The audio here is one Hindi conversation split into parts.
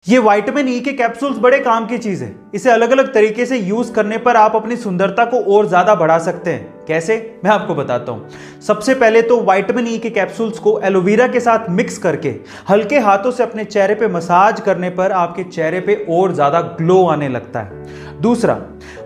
ये विटामिन ई के कैप्सूल्स बड़े काम की चीज है। इसे अलग अलग तरीके से यूज करने पर आप अपनी सुंदरता को और ज्यादा बढ़ा सकते हैं। कैसे, मैं आपको बताता हूं। सबसे पहले तो विटामिन ई के कैप्सूल्स को एलोवेरा के साथ मिक्स करके हल्के हाथों से अपने चेहरे पे मसाज करने पर आपके चेहरे पे और ज्यादा ग्लो आने लगता है। दूसरा,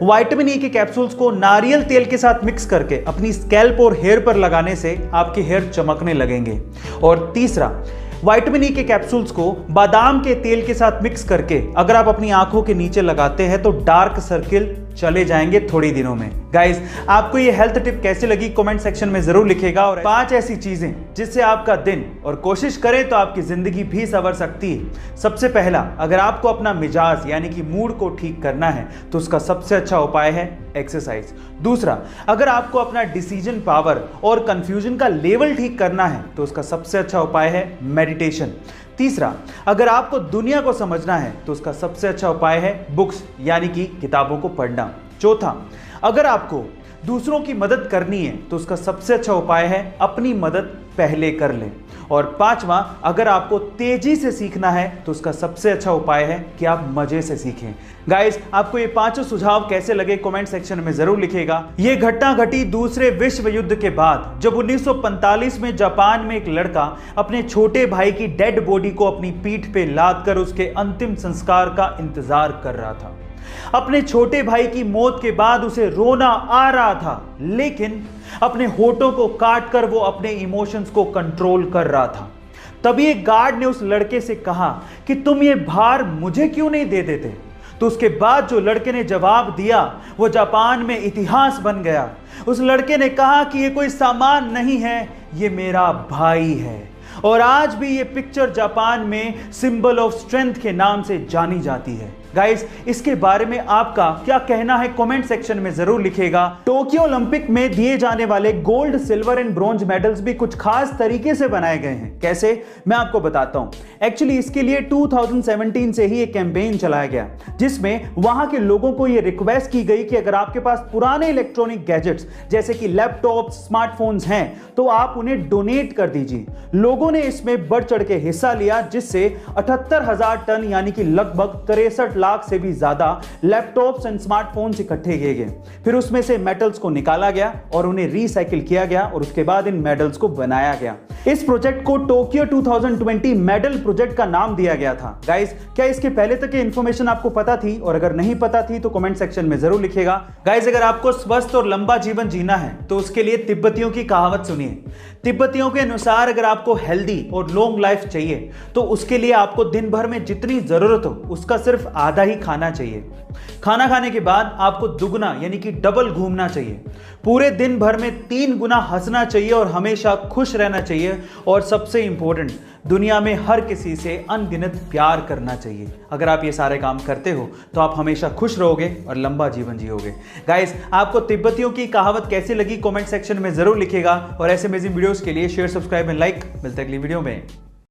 विटामिन ई के कैप्सूल्स को नारियल तेल के साथ मिक्स करके अपनी स्कैल्प और हेयर पर लगाने से आपके हेयर चमकने लगेंगे। और तीसरा, विटामिन ई के कैप्सूल्स को बादाम के तेल के साथ मिक्स करके अगर आप अपनी आंखों के नीचे लगाते हैं तो डार्क सर्किल चले जाएंगे थोड़ी दिनों में। गाइस, आपको ये हेल्थ टिप कैसे लगी कमेंट सेक्शन में जरूर लिखिएगा। और 5 ऐसी चीजें जिससे आपका दिन और कोशिश करें तो आपकी जिंदगी भी संवर सकती है। सबसे पहला, अगर आपको अपना मिजाज यानी कि मूड को ठीक करना है तो उसका सबसे अच्छा उपाय है एक्सरसाइज। दूसरा, अगर आपको अपना डिसीजन पावर और कंफ्यूजन का लेवल ठीक करना है तो उसका सबसे अच्छा उपाय है मेडिटेशन। तीसरा, अगर आपको दुनिया को समझना है तो उसका सबसे अच्छा उपाय है बुक्स यानी कि किताबों को पढ़ना। चौथा, अगर आपको दूसरों की मदद करनी है तो उसका सबसे अच्छा उपाय है अपनी मदद पहले कर लें। और पांचवा, अगर आपको तेजी से सीखना है तो उसका सबसे अच्छा उपाय है कि आप मजे से सीखें। गाइस, आपको ये 5 सुझाव कैसे लगे कमेंट सेक्शन में जरूर लिखिएगा। ये घटना घटी दूसरे विश्व युद्ध के बाद, जब 1945 में जापान में एक लड़का अपने छोटे भाई की डेड बॉडी को अपनी पीठ पे लाद कर उसके अंतिम संस्कार का इंतजार कर रहा था। अपने छोटे भाई की मौत के बाद उसे रोना आ रहा था, लेकिन अपने होठों को काट कर वो अपने इमोशंस को कंट्रोल कर रहा था। तभी एक गार्ड ने उस लड़के से कहा कि तुम ये भार मुझे क्यों नहीं दे देते। तो उसके बाद जो लड़के ने जवाब दिया वो जापान में इतिहास बन गया। उस लड़के ने कहा कि ये कोई सामान नहीं है, ये मेरा भाई है। और आज भी ये पिक्चर जापान में सिंबल ऑफ स्ट्रेंथ के नाम से जानी जाती है। गाइस, इसके बारे में आपका क्या कहना है कमेंट सेक्शन में जरूर लिखिएगा। टोक्यो ओलंपिक में दिए जाने वाले gold, silver and bronze medals भी कुछ खास तरीके से बनाए गए हैं। कैसे, मैं आपको बताता हूं। एक्चुअली इसके लिए 2017 से ही एक कैंपेन चलाया गया जिसमें वहां के लोगों को यह रिक्वेस्ट की गई कि अगर आपके पास पुराने इलेक्ट्रॉनिक गैजेट्स जैसे कि लैपटॉप, स्मार्टफोन्स हैं तो आप उन्हें डोनेट कर दीजिए। लोगों ने इसमें बढ़ चढ़ के हिस्सा लिया, जिससे 78,000 टन यानी कि लगभग 63 लाख से भी ज्यादा लैपटॉप्स एंड स्मार्टफोन्स इकट्ठे किए गए। फिर उसमें से मेटल्स को निकाला गया और उन्हें रिसाइकिल किया गया और उसके बाद इन मेडल्स को बनाया गया। इस प्रोजेक्ट को टोक्यो 2020 मेडल प्रोजेक्ट का नाम दिया गया था। गाइस, क्या इसके पहले तक की इंफॉर्मेशन आपको पता थी? और अगर नहीं पता थी तो कमेंट सेक्शन में जरूर लिखिएगा। गाइस, अगर आपको स्वस्थ और लंबा जीवन जीना है तो उसके लिए तिब्बतियों की कहावत सुनिए। तिब्बतियों के अनुसार अगर आपको हेल्दी और लॉन्ग लाइफ चाहिए तो उसके लिए आपको दिन भर में जितनी जरूरत हो उसका सिर्फ आधा ही खाना चाहिए। खाना खाने के बाद आपको दुगना यानी कि डबल घूमना चाहिए। पूरे दिन भर में 3 गुना हंसना चाहिए और हमेशा खुश रहना चाहिए। और सबसे इंपॉर्टेंट, दुनिया में हर किसी से अनगिनत प्यार करना चाहिए। अगर आप ये सारे काम करते हो तो आप हमेशा खुश रहोगे और लंबा जीवन जियोगे। गाइस, आपको तिब्बतियों की कहावत कैसी लगी कमेंट सेक्शन में जरूर लिखिएगा। और ऐसे अमेजिंग वीडियोस के लिए शेयर, सब्सक्राइब एंड लाइक। मिलते हैं अगली वीडियो में।